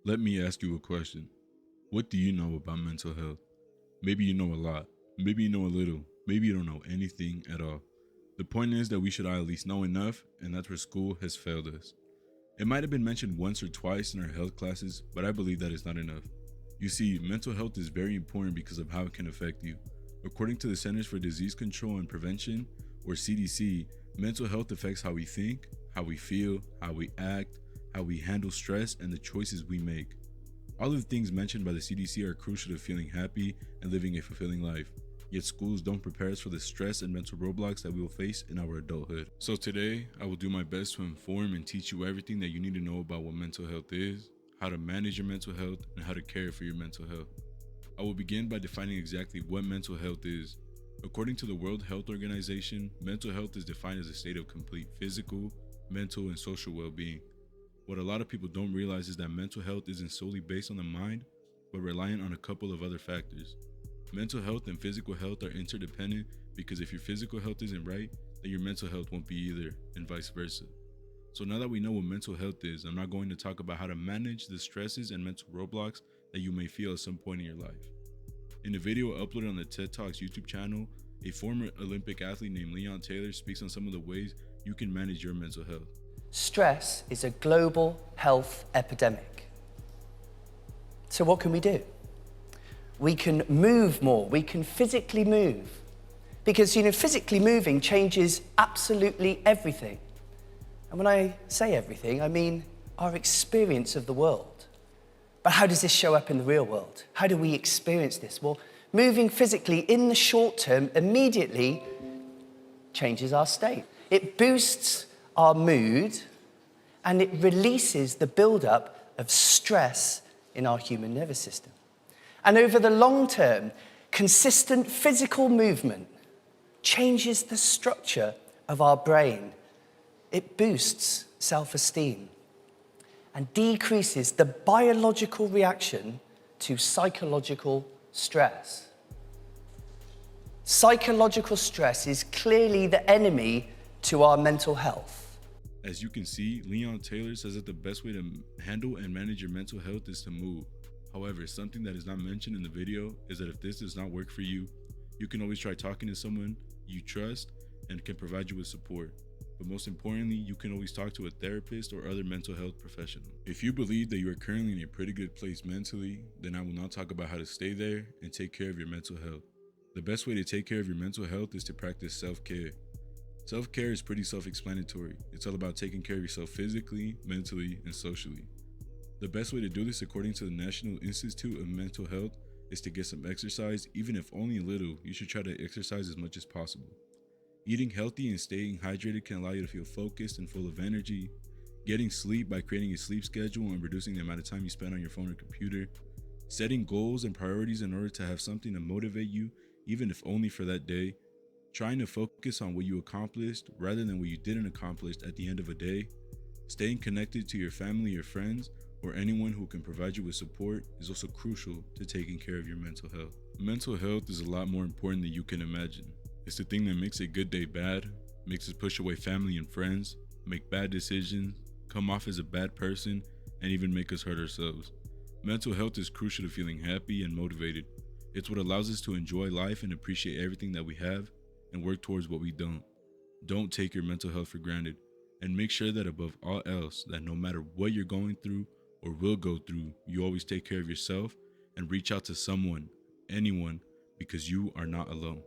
Let me ask you a question. What do you know about mental health? Maybe you know a lot. Maybe you know a little. Maybe you don't know anything at all. The point is that we should all at least know enough, and that's where school has failed us. It might have been mentioned once or twice in our health classes, but I believe that is not enough. You see, mental health is very important because of how it can affect you. According to the Centers for Disease Control and Prevention, or CDC, mental health affects how we think, how we feel, how we act, how we handle stress, and the choices we make. All of the things mentioned by the CDC are crucial to feeling happy and living a fulfilling life. Yet schools don't prepare us for the stress and mental roadblocks that we will face in our adulthood. So today, I will do my best to inform and teach you everything that you need to know about what mental health is, how to manage your mental health, and how to care for your mental health. I will begin by defining exactly what mental health is. According to the World Health Organization, mental health is defined as a state of complete physical, mental, and social well-being. What a lot of people don't realize is that mental health isn't solely based on the mind, but reliant on a couple of other factors. Mental health and physical health are interdependent because if your physical health isn't right, then your mental health won't be either, and vice versa. So now that we know what mental health is, I'm not going to talk about how to manage the stresses and mental roadblocks that you may feel at some point in your life. In a video uploaded on the TED Talks YouTube channel, a former Olympic athlete named Leon Taylor speaks on some of the ways you can manage your mental health. Stress is a global health epidemic. So what can we do? We can move more, we can physically move. Because, physically moving changes absolutely everything. And when I say everything, I mean our experience of the world. But how does this show up in the real world? How do we experience this? Well, moving physically in the short term immediately changes our state. It boosts our mood, and it releases the buildup of stress in our human nervous system. And over the long term, consistent physical movement changes the structure of our brain. It boosts self-esteem and decreases the biological reaction to psychological stress. Psychological stress is clearly the enemy to our mental health. As you can see, Leon Taylor says that the best way to handle and manage your mental health is to move. However, something that is not mentioned in the video is that if this does not work for you, you can always try talking to someone you trust and can provide you with support. But most importantly, you can always talk to a therapist or other mental health professional. If you believe that you are currently in a pretty good place mentally, then I will now talk about how to stay there and take care of your mental health. The best way to take care of your mental health is to practice self-care. Self-care is pretty self-explanatory. It's all about taking care of yourself physically, mentally, and socially. The best way to do this, according to the National Institute of Mental Health, is to get some exercise. Even if only a little, you should try to exercise as much as possible. Eating healthy and staying hydrated can allow you to feel focused and full of energy. Getting sleep by creating a sleep schedule and reducing the amount of time you spend on your phone or computer. Setting goals and priorities in order to have something to motivate you, even if only for that day. Trying to focus on what you accomplished rather than what you didn't accomplish at the end of a day. Staying connected to your family or friends or anyone who can provide you with support is also crucial to taking care of your mental health. Mental health is a lot more important than you can imagine. It's the thing that makes a good day bad, makes us push away family and friends, make bad decisions, come off as a bad person, and even make us hurt ourselves. Mental health is crucial to feeling happy and motivated. It's what allows us to enjoy life and appreciate everything that we have and work towards what we don't. Don't take your mental health for granted, and make sure that above all else, that no matter what you're going through or will go through, you always take care of yourself and reach out to someone, anyone, because you are not alone.